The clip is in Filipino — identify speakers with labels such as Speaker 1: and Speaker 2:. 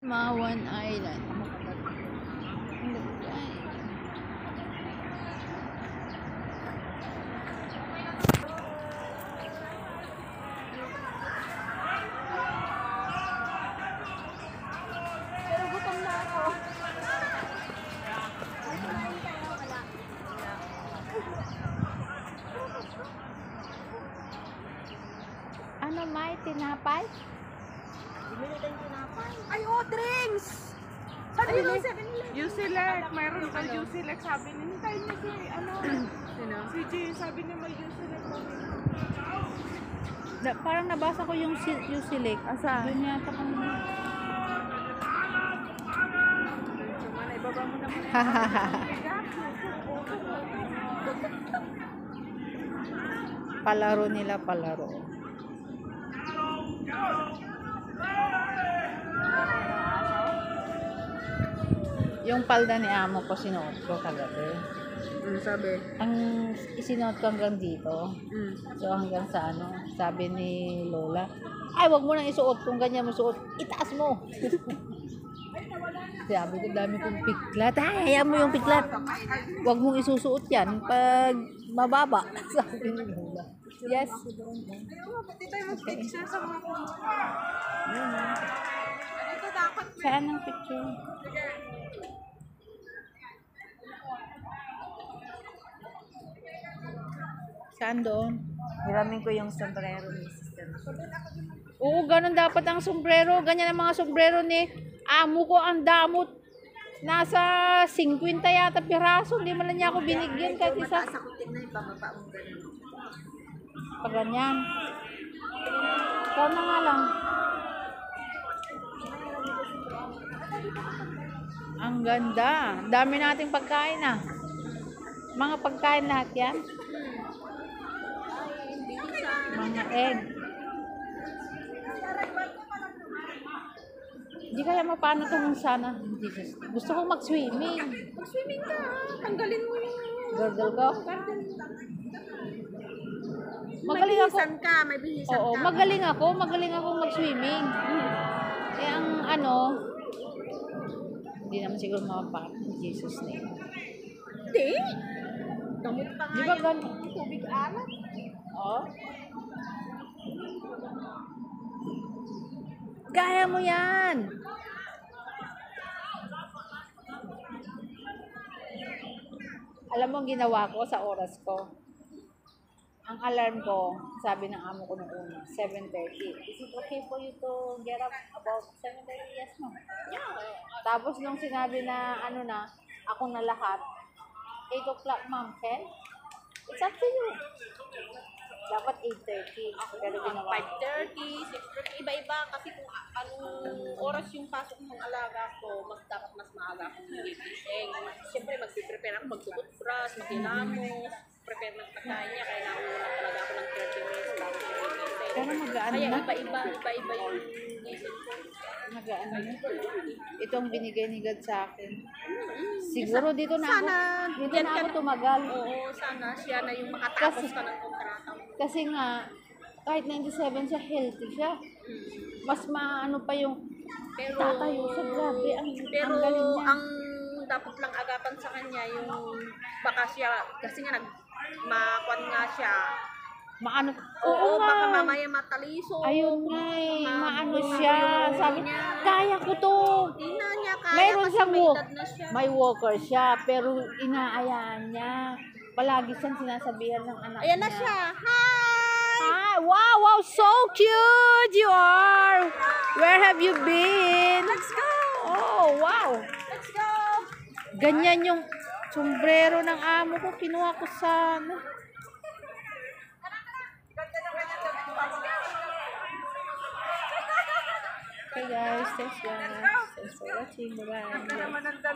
Speaker 1: Mawan Island. Pero gutom na ako. Ano, may tinapay?
Speaker 2: Bumili tayong tinapay.
Speaker 3: Ay, oh, drinks!
Speaker 2: Ayun,
Speaker 3: Jusilek, mayroon kang Jusilek. Sabi niya, hintayin niya si,
Speaker 2: Sino?
Speaker 3: si Jay, sabi niya may Jusilek.
Speaker 1: Parang nabasa ko yung Jusilek.
Speaker 3: Asa?
Speaker 1: Doon yata kung...
Speaker 3: Mana, ibaba mo naman.
Speaker 1: Palaro nila, palaro. Yung palda ni amo ko sinuot ko kagabi.
Speaker 3: Ano sabi?
Speaker 1: Ang isinuot ko hanggang dito. So hanggang sa ano, sabi ni Lola, ay wag mo nang isuot kung ganyan mo suot, itaas mo. Sabi ko, dami kong piklat. Ay, hayaan mo yung piklat. Wag mong isusuot yan pag mababa. Sabi ni Lola. Yes.
Speaker 3: Pati tayo mag-picture sa mga
Speaker 2: Ito dapat.
Speaker 1: Saan ang picture? Saan doon?
Speaker 2: Hiramin ko yung sombrero ni sister.
Speaker 1: Oo, ganun dapat ang sombrero. Ganyan ang mga sombrero ni amo ko. Ang damot. Nasa 50 yata piraso. Hindi man lang niya ako binigyan kahit isa.
Speaker 2: Mataas ako tingnan yung pababa mong ganun.
Speaker 1: Pag ganyan. Ikaw na nga lang. Ang ganda. Dami nating pagkain ah. Mga pagkain lahat yan. Mga egg. Hindi kaya mapano ito kung sana. Jesus. Gusto kong mag-swimming.
Speaker 2: Mag-swimming ka. Tanggalin mo yung...
Speaker 1: Gurgle ko. Magaling ako.
Speaker 2: May bihisan ka. May bihisan
Speaker 1: Oo,
Speaker 2: ka.
Speaker 1: magaling ako. Magaling ako mag-swimming. Eh, ang ano, hindi naman siguro mapapano. In Jesus name.
Speaker 2: Hindi. Gamot pa nga
Speaker 1: Di ba
Speaker 2: yung
Speaker 1: ganun?
Speaker 2: tubig alat.
Speaker 1: Oo. Kaya mo yan! Alam mo ang ginawa ko sa oras ko? Ang alarm ko, sabi ng amo ko nung una, 7:30. Is it okay for you to get up about 7:30? Yes, ma'am. Yeah. Tapos nung sinabi na ano na, ako na lahat, 8 o'clock, ma'am, 10? It's up to you. Dapat 8:30. Pero ginawa ko.
Speaker 2: 5:30, 6:30, iba-iba kasi kung anong oras yung pasok ng alaga ko, dapat mas maaga akong gigising. Siyempre, magpiprepare ako, magtututbrush, maghilamos, prepare ng pagkain niya, kaya nauna talaga ako ng 30 minutes bago siya gigising.
Speaker 1: Pero magaan
Speaker 2: Kaya
Speaker 1: na.
Speaker 2: iba-iba yung gising ko.
Speaker 1: Magaan na. Ito ang binigay ni God sa akin. Siguro dito na ako,
Speaker 2: Sana,
Speaker 1: dito
Speaker 2: yan
Speaker 1: na
Speaker 2: ka
Speaker 1: ako
Speaker 2: na.
Speaker 1: tumagal.
Speaker 2: Oo, sana siya na yung makatapos
Speaker 1: Kasi-
Speaker 2: ka ng kontrata mo.
Speaker 1: Kasi nga, kahit 97 siya, healthy siya. Mas maano pa yung
Speaker 2: Pero,
Speaker 1: tatayo siya. Grabe,
Speaker 2: pero
Speaker 1: ang galing niya.
Speaker 2: ang dapat lang agapan sa kanya yung baka siya, kasi nga makuan nga siya.
Speaker 1: Maano,
Speaker 2: Oo,
Speaker 1: nga.
Speaker 2: baka mamaya mataliso.
Speaker 1: Ayun nga eh, maano
Speaker 2: Mabuhay
Speaker 1: siya.
Speaker 2: yung
Speaker 1: Sabi
Speaker 2: niya.
Speaker 1: kaya ko to.
Speaker 2: Hindi na niya kaya
Speaker 1: Mayroon
Speaker 2: kasi
Speaker 1: siyang
Speaker 2: may
Speaker 1: walk.
Speaker 2: edad na siya.
Speaker 1: May walker siya, pero inaayaan niya. Palagi siyang sinasabihan ng anak
Speaker 2: Ayan
Speaker 1: niya.
Speaker 2: na siya. Hi!
Speaker 1: Hi! Wow, wow, so cute you are! Where have you been?
Speaker 2: Let's go!
Speaker 1: Oh, wow!
Speaker 2: Let's go!
Speaker 1: Ganyan yung sombrero ng amo ko. Kinuha ko sa ano. Okay guys, thanks guys. Thanks for watching. Bye-bye.